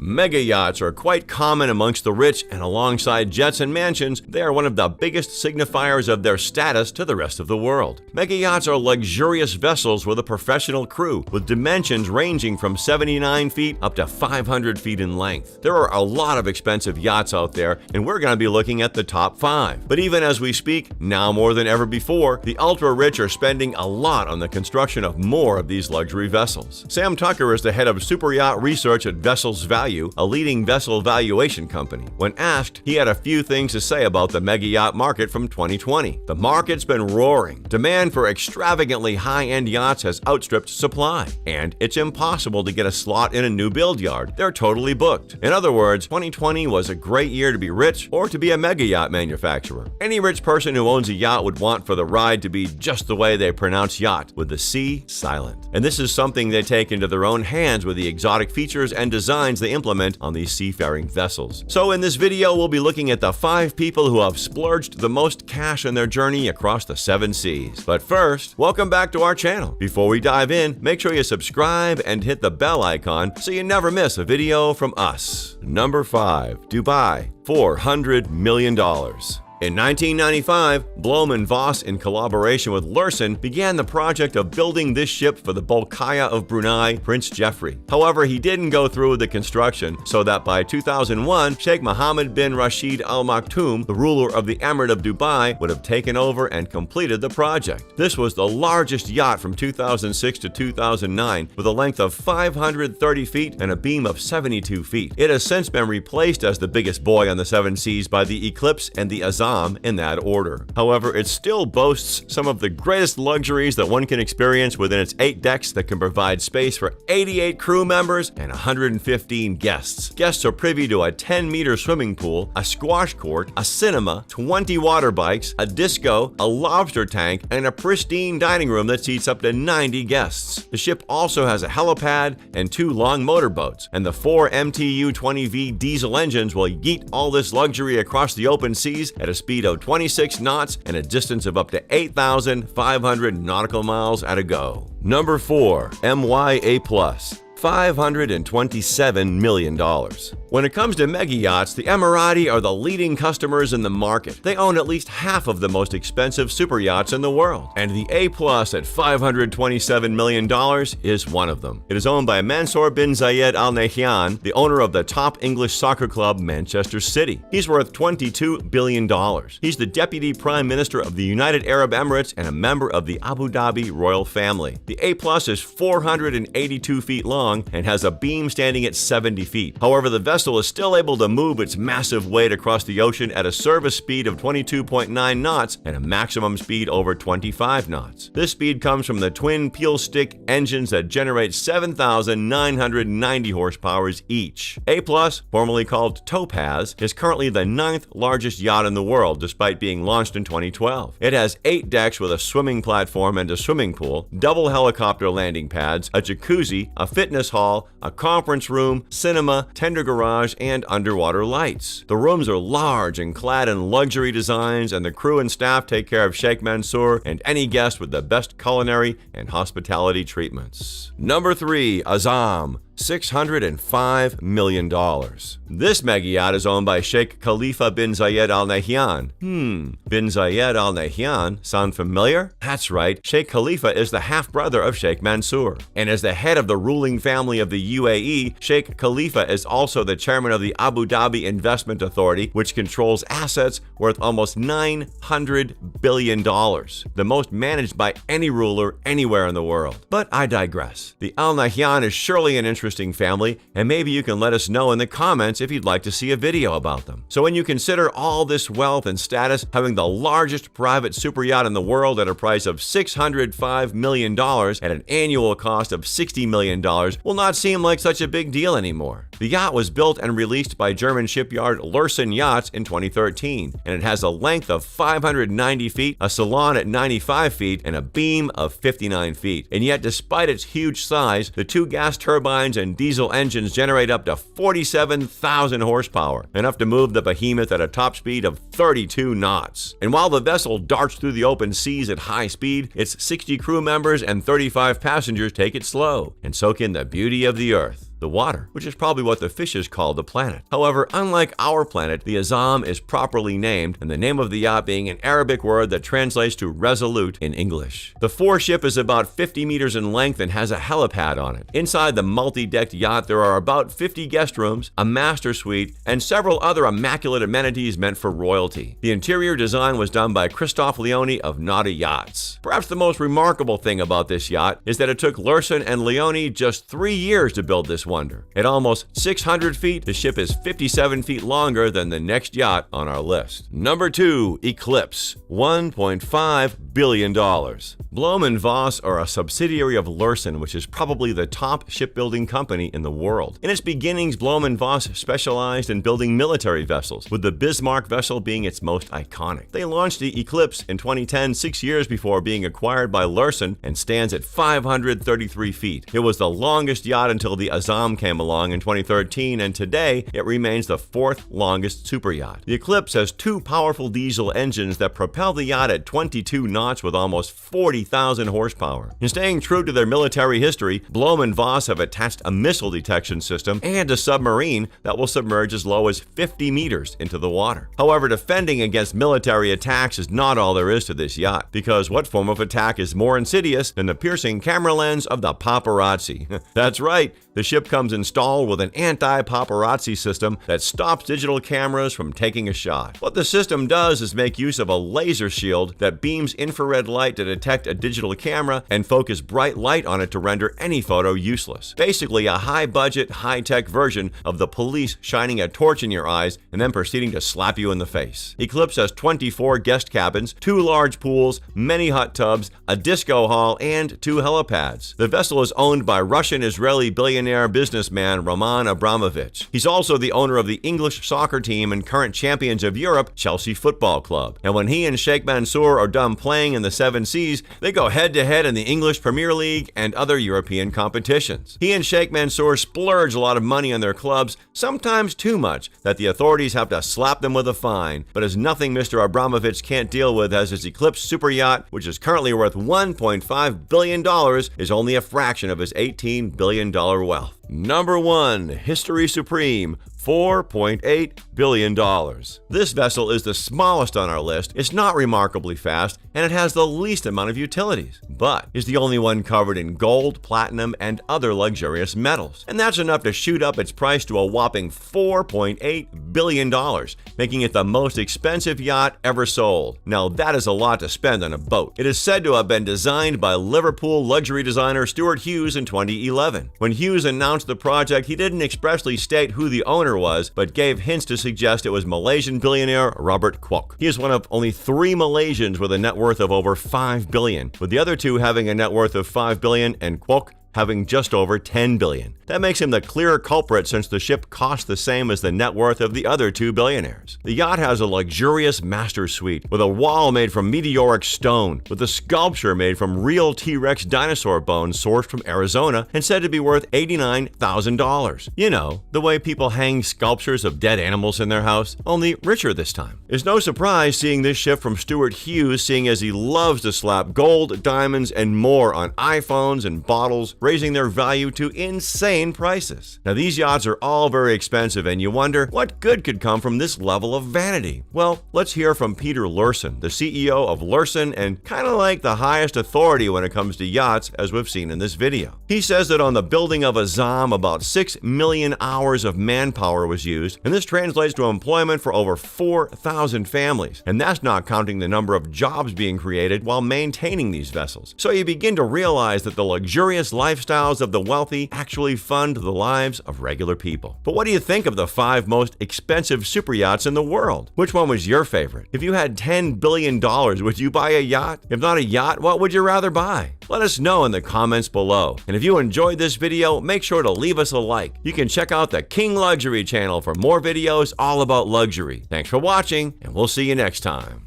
Mega yachts are quite common amongst the rich, and alongside jets and mansions, they are one of the biggest signifiers of their status to the rest of the world. Mega yachts are luxurious vessels with a professional crew, with dimensions ranging from 79 feet up to 500 feet in length. There are a lot of expensive yachts out there, and we're going to be looking at the top 5. But even as we speak, now more than ever before, the ultra-rich are spending a lot on the construction of more of these luxury vessels. Sam Tucker is the head of superyacht research at Vessels Value, a leading vessel valuation company. When asked, he had a few things to say about the mega yacht market from 2020. The market's been roaring. Demand for extravagantly high-end yachts has outstripped supply, and it's impossible to get a slot in a new build yard. They're totally booked. In other words, 2020 was a great year to be rich or to be a mega yacht manufacturer. Any rich person who owns a yacht would want for the ride to be just the way they pronounce yacht, with the C silent. And this is something they take into their own hands with the exotic features and designs they implement on these seafaring vessels. So in this video, we'll be looking at the 5 people who have splurged the most cash in their journey across the 7 seas. But first, welcome back to our channel. Before we dive in, make sure you subscribe and hit the bell icon so you never miss a video from us. Number 5. Dubai, $400 million. In 1995, Blom and Voss, in collaboration with Lursen, began the project of building this ship for the Bolkiah of Brunei, Prince Jeffrey. However, he didn't go through with the construction, so that by 2001, Sheikh Mohammed bin Rashid Al Maktoum, the ruler of the Emirate of Dubai, would have taken over and completed the project. This was the largest yacht from 2006 to 2009, with a length of 530 feet and a beam of 72 feet. It has since been replaced as the biggest boy on the 7 seas by the Eclipse and the Azzam in that order. However, it still boasts some of the greatest luxuries that one can experience within its 8 decks that can provide space for 88 crew members and 115 guests. Guests are privy to a 10-meter swimming pool, a squash court, a cinema, 20 water bikes, a disco, a lobster tank, and a pristine dining room that seats up to 90 guests. The ship also has a helipad and 2 long motorboats, and the 4 MTU 20V diesel engines will yeet all this luxury across the open seas at a speed of 26 knots and a distance of up to 8,500 nautical miles at a go. Number 4. MYA Plus, $527 million. When it comes to mega yachts, the Emirati are the leading customers in the market. They own at least half of the most expensive super yachts in the world, and the A+ at $527 million is one of them. It is owned by Mansour bin Zayed Al Nahyan, the owner of the top English soccer club Manchester City. He's worth $22 billion. He's the Deputy Prime Minister of the United Arab Emirates and a member of the Abu Dhabi royal family. The A+ is 482 feet long and has a beam standing at 70 feet. However, the vessel is still able to move its massive weight across the ocean at a service speed of 22.9 knots and a maximum speed over 25 knots. This speed comes from the twin peel stick engines that generate 7,990 horsepower each. A+, formerly called Topaz, is currently the 9th largest yacht in the world, despite being launched in 2012. It has 8 decks with a swimming platform and a swimming pool, double helicopter landing pads, a jacuzzi, a fitness hall, a conference room, cinema, tender garage, and underwater lights. The rooms are large and clad in luxury designs, and the crew and staff take care of Sheikh Mansour and any guest with the best culinary and hospitality treatments. Number 3. Azzam, $605 million. This mega yacht is owned by Sheikh Khalifa bin Zayed Al Nahyan. Bin Zayed Al Nahyan sound familiar? That's right, Sheikh Khalifa is the half-brother of Sheikh Mansour. And as the head of the ruling family of the UAE, Sheikh Khalifa is also the chairman of the Abu Dhabi Investment Authority, which controls assets worth almost $900 billion, the most managed by any ruler anywhere in the world. But I digress. The Al Nahyan is surely an interesting family, and maybe you can let us know in the comments if you'd like to see a video about them. So when you consider all this wealth and status, having the largest private super yacht in the world at a price of $605 million at an annual cost of $60 million will not seem like such a big deal anymore. The yacht was built and released by German shipyard Lursen Yachts in 2013, and it has a length of 590 feet, a salon at 95 feet, and a beam of 59 feet. And yet, despite its huge size, the 2 gas turbines and diesel engines generate up to 47,000 horsepower, enough to move the behemoth at a top speed of 32 knots. And while the vessel darts through the open seas at high speed, its 60 crew members and 35 passengers take it slow and soak in the beauty of the earth. the water, which is probably what the fishes call the planet. However, unlike our planet, the Azzam is properly named, and the name of the yacht being an Arabic word that translates to resolute in English. The foreship is about 50 meters in length and has a helipad on it. Inside the multi-decked yacht, there are about 50 guest rooms, a master suite, and several other immaculate amenities meant for royalty. The interior design was done by Christoph Leone of Naughty Yachts. Perhaps the most remarkable thing about this yacht is that it took Lursen and Leone just 3 years to build this wonder. At almost 600 feet, the ship is 57 feet longer than the next yacht on our list. Number 2, Eclipse, $1.5 billion. Blohm & Voss are a subsidiary of Lursen, which is probably the top shipbuilding company in the world. In its beginnings, Blohm & Voss specialized in building military vessels, with the Bismarck vessel being its most iconic. They launched the Eclipse in 2010, 6 years before being acquired by Lursen, and stands at 533 feet. It was the longest yacht until the Azzam came along in 2013, and today it remains the 4th longest superyacht. The Eclipse has 2 powerful diesel engines that propel the yacht at 22 knots with almost 40,000 horsepower. In staying true to their military history, Blohm & Voss have attached a missile detection system and a submarine that will submerge as low as 50 meters into the water. However, defending against military attacks is not all there is to this yacht, because what form of attack is more insidious than the piercing camera lens of the paparazzi? That's right, the ship comes installed with an anti-paparazzi system that stops digital cameras from taking a shot. What the system does is make use of a laser shield that beams infrared light to detect a digital camera and focus bright light on it to render any photo useless. Basically, a high-budget, high-tech version of the police shining a torch in your eyes and then proceeding to slap you in the face. Eclipse has 24 guest cabins, 2 large pools, many hot tubs, a disco hall, and 2 helipads. The vessel is owned by Russian-Israeli billionaire businessman Roman Abramovich. He's also the owner of the English soccer team and current champions of Europe, Chelsea Football Club. And when he and Sheikh Mansour are done playing in the 7 Seas, they go head-to-head in the English Premier League and other European competitions. He and Sheikh Mansour splurge a lot of money on their clubs, sometimes too much, that the authorities have to slap them with a fine. But as nothing Mr. Abramovich can't deal with as his Eclipse super yacht, which is currently worth $1.5 billion, is only a fraction of his $18 billion wealth. Number 1, History Supreme, $4.8 billion. This vessel is the smallest on our list, it's not remarkably fast, and it has the least amount of utilities, but is the only one covered in gold, platinum, and other luxurious metals. And that's enough to shoot up its price to a whopping $4.8 billion, making it the most expensive yacht ever sold. Now that is a lot to spend on a boat. It is said to have been designed by Liverpool luxury designer Stuart Hughes in 2011. When Hughes announced the project, he didn't expressly state who the owner was, but gave hints to suggest it was Malaysian billionaire Robert Kwok. He is one of only 3 Malaysians with a net worth of over $5 billion, with the other 2 having a net worth of $5 billion and Kwok having just over $10 billion. That makes him the clear culprit since the ship cost the same as the net worth of the other 2 billionaires. The yacht has a luxurious master suite with a wall made from meteoric stone, with a sculpture made from real T-Rex dinosaur bones sourced from Arizona and said to be worth $89,000. You know, the way people hang sculptures of dead animals in their house, only richer this time. It's no surprise seeing this ship from Stuart Hughes, seeing as he loves to slap gold, diamonds, and more on iPhones and bottles, raising their value to insane prices. Now these yachts are all very expensive, and you wonder what good could come from this level of vanity. Well, let's hear from Peter Lursen, the CEO of Lursen and kind of like the highest authority when it comes to yachts, as we've seen in this video. He says that on the building of Azzam, about 6 million hours of manpower was used, and this translates to employment for over 4,000 families. And that's not counting the number of jobs being created while maintaining these vessels. So you begin to realize that the luxurious lifestyles of the wealthy actually fund the lives of regular people. But what do you think of the 5 most expensive super yachts in the world? Which one was your favorite? If you had $10 billion, would you buy a yacht? If not a yacht, what would you rather buy? Let us know in the comments below. And if you enjoyed this video, make sure to leave us a like. You can check out the King Luxury channel for more videos all about luxury. Thanks for watching, and we'll see you next time.